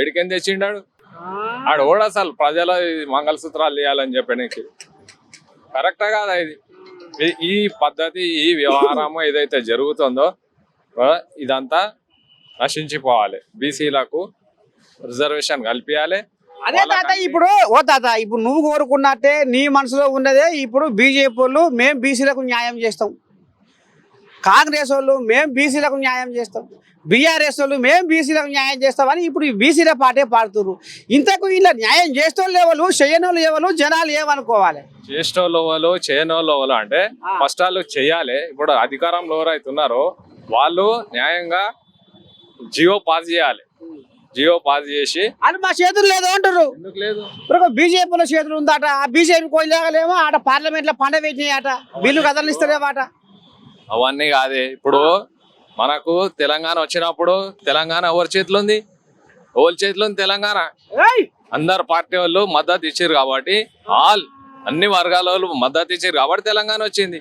ఏడికేం తెచ్చిండాడు ఆడు కూడా అసలు ప్రజల మంగళసూత్రాలు ఇవ్వాలని చెప్పడానికి కరెక్టా కాదా ఇది ఈ పద్ధతి ఈ వ్యవహారము ఏదైతే జరుగుతుందో ఇదంతా నశించిపోవాలి బీసీలకు రిజర్వేషన్ కల్పించాలి అదే తాత ఇప్పుడు ఇప్పుడు నువ్వు కోరుకున్నట్టే నీ మనసులో ఉన్నదే ఇప్పుడు బీజేపీ వాళ్ళు మేము బీసీలకు న్యాయం చేస్తాం, కాంగ్రెస్ వాళ్ళు మేము బీసీలకు న్యాయం చేస్తాం, బీఆర్ఎస్ వాళ్ళు మేము బీసీలకు న్యాయం చేస్తామని ఇప్పుడు ఈ బీసీల పాటే పాడుతున్నారు. ఇంతకు ఇలా న్యాయం చేసేవాళ్ళు ఎవరు, చేయనోళ్ళు ఎవరు, జనాలు ఏమనుకోవాలి? చేసేటోళ్ళు ఎవరు, చేయనోళ్ళు ఎవరు అంటే ఫస్ట్ వాళ్ళు చెయ్యాలి. ఇప్పుడు అధికారంలో ఎవరైతే ఉన్నారో వాళ్ళు న్యాయంగా జియో పాస్ చేయాలి. జియో పాస్ చేసి అది మా చేతులు లేదు అంటారు. ఎందుకు లేదు? ఇప్పుడు బీజేపీలో చేతులు ఉందట, ఆ బీజేపీ కోయలేగలేమో ఆట పార్లమెంట్ లో పండ పెట్టినాయట, బిల్లు కదలనిస్తారేమాట. అవన్నీ కాదే. ఇప్పుడు మనకు తెలంగాణ వచ్చినప్పుడు తెలంగాణ ఎవరి చేతిలో ఉంది? ఎవరి చేతిలో ఉంది తెలంగాణ? అందరు పార్టీ వాళ్ళు మద్దతు ఇచ్చారు కాబట్టి అన్ని వర్గాల వాళ్ళు మద్దతు ఇచ్చారు కాబట్టి తెలంగాణ వచ్చింది.